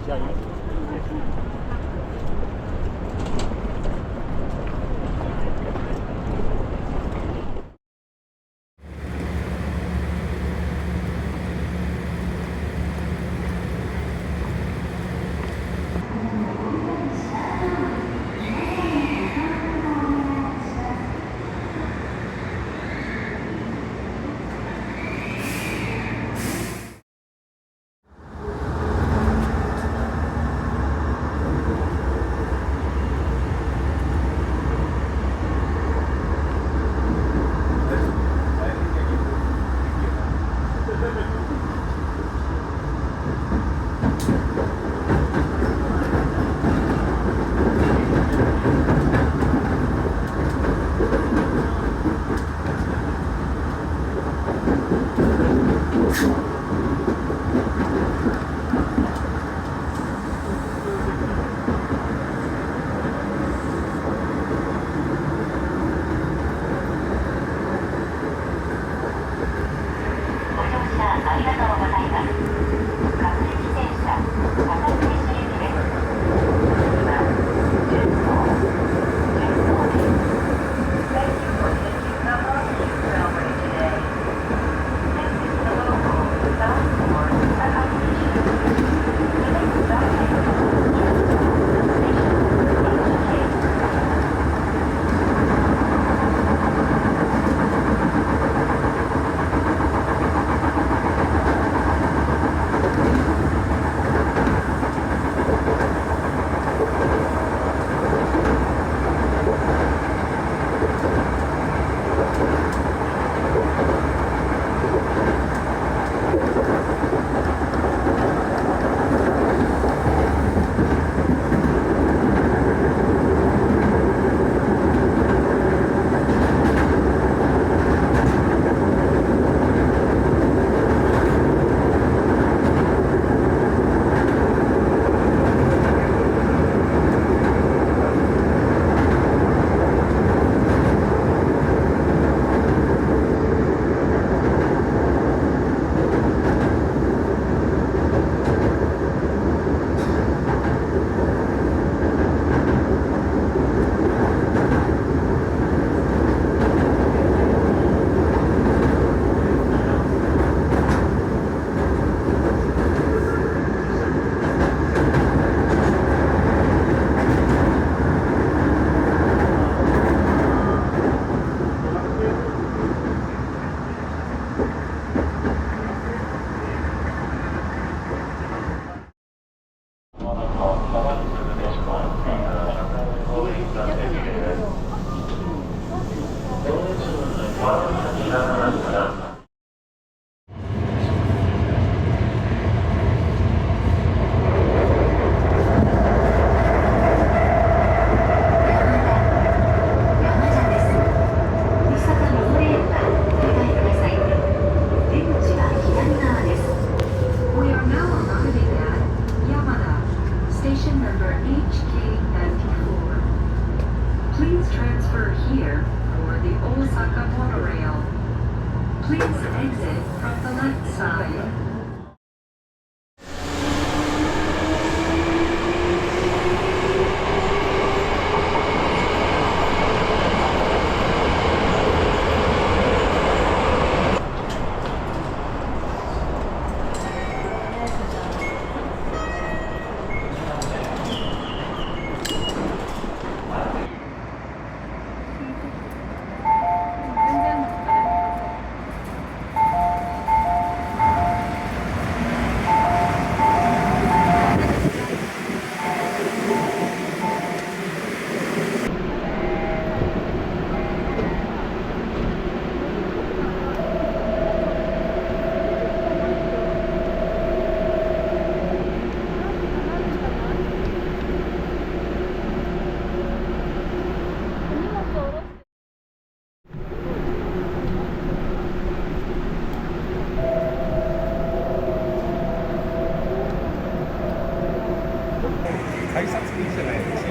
下に。改札口じゃないですか。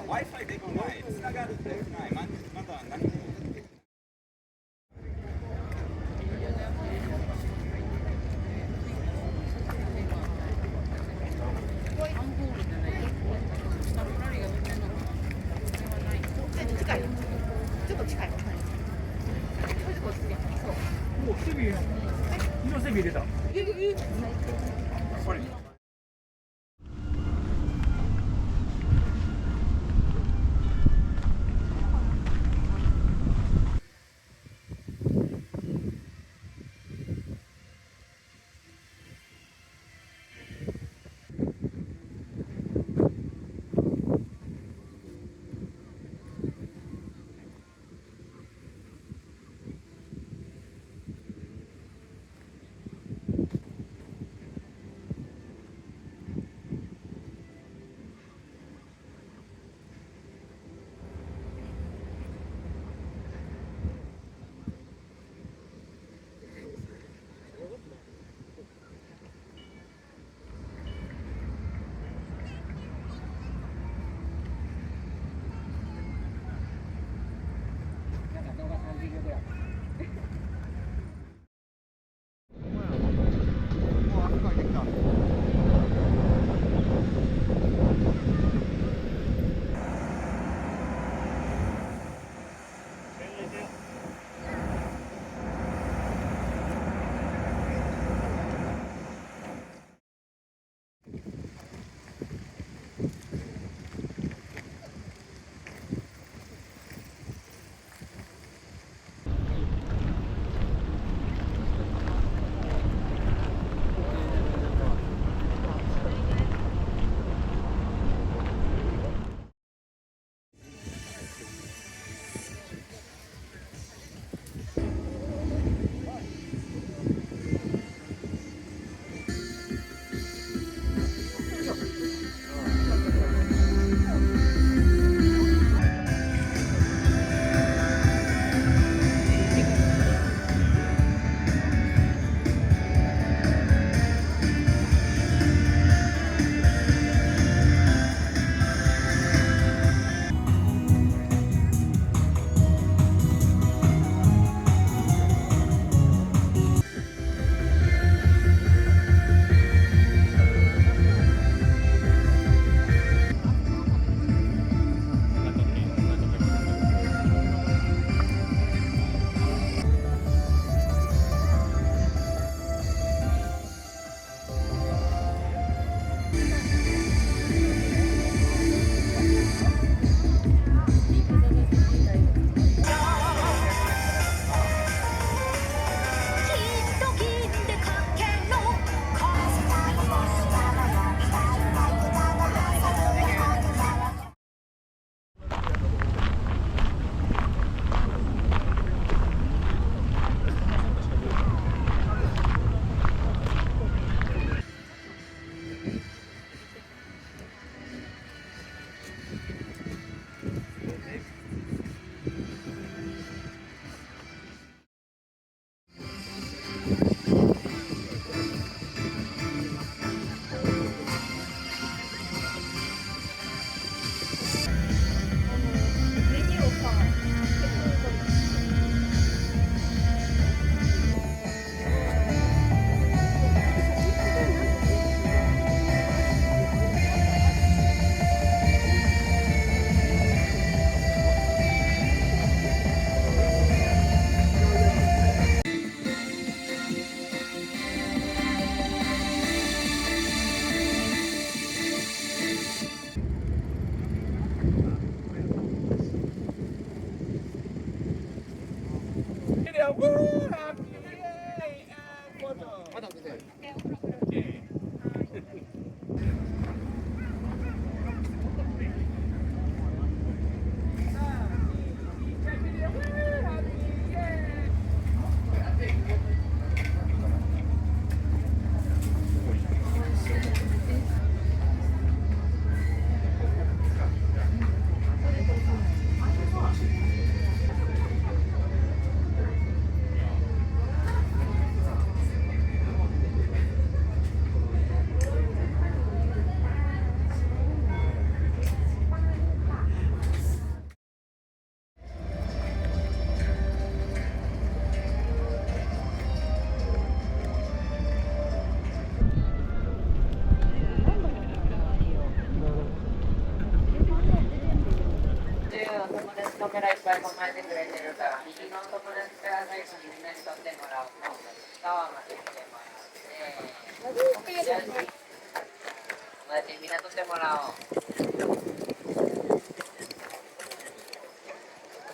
Wi-Fi できない、つながるできない、まだ何も。もうセビ、色セビ入れた。これ。こからいっぱい構えてくれてるから、右のお友達から最後にみんなに取ってもらおうと思って、川まで来てもらって、友達にみんな取ってもらおう。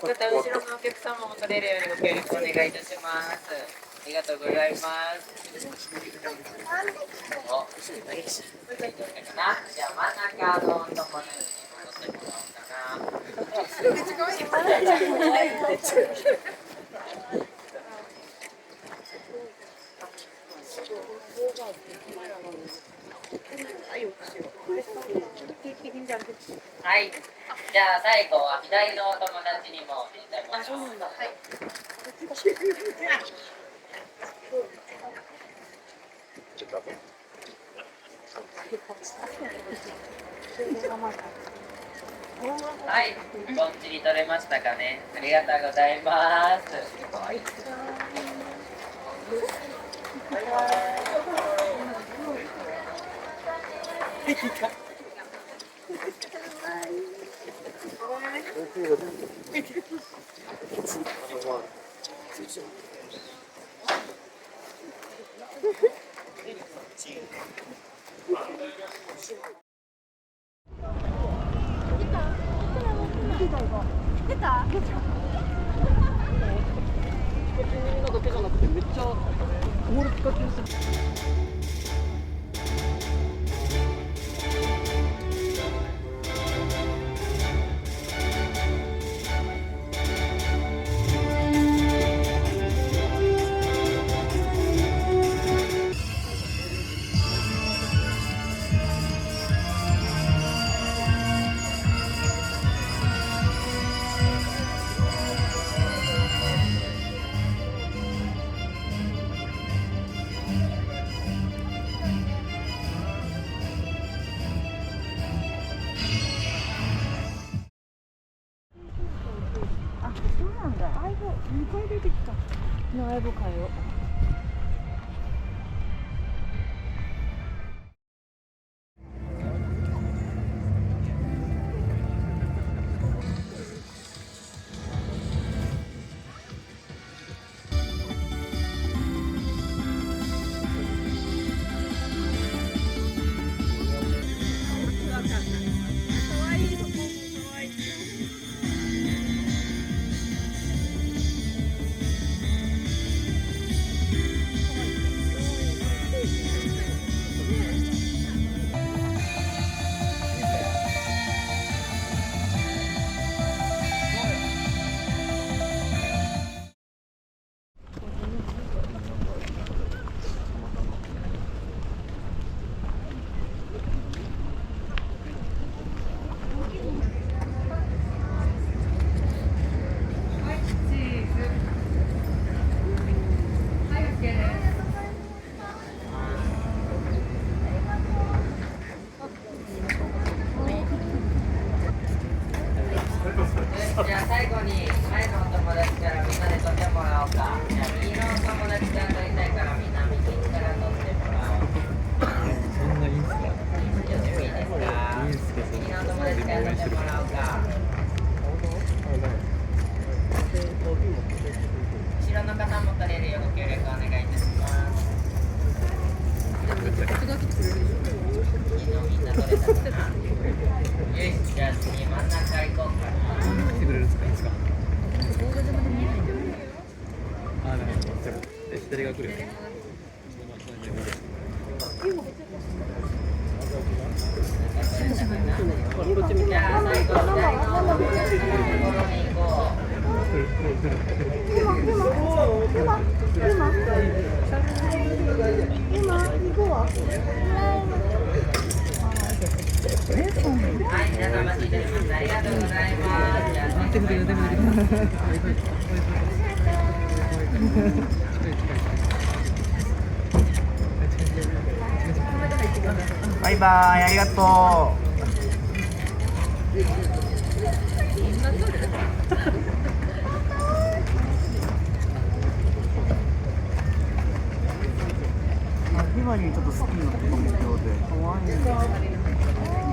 また後ろのお客様も取れるようにご協力お願いいたします。ありがとうございます。お、大丈夫かな。じゃあ真ん中のお友達に戻ってもらおうかな。はい。じゃあ最後は左のお友達にも取ってもらおう。はい、こっちに取れましたかね。ありがとうございます。出た？だけじゃなくてめっちゃボール使ってるし。2回出てきた。の相棒変えよう。じゃあ最後に前のお友達からみんなで取ってもらおうか。じゃあ右のお友達から取りたいからみんな右から取ってもらおう。そんないいんすか？やってもいいですか？いいんすけど。右のお友達から取ってもらおうか。後ろの方も取れるようご協力お願いいたします。みんな取れたかな。よし、じゃあ次真ん中行こうかな。来てくれるんですか？いつか。あ、なるほど。じゃあ左が来るよ。じゃあ最後左のお友達のところに行こう。はい、皆様待ちいたしました。ありがとうございます。じゃあ待ってくれよ、待ってくれよ。バイバイ、ありがとう。ひまりちょっと好きになってると思ってるので、可愛い。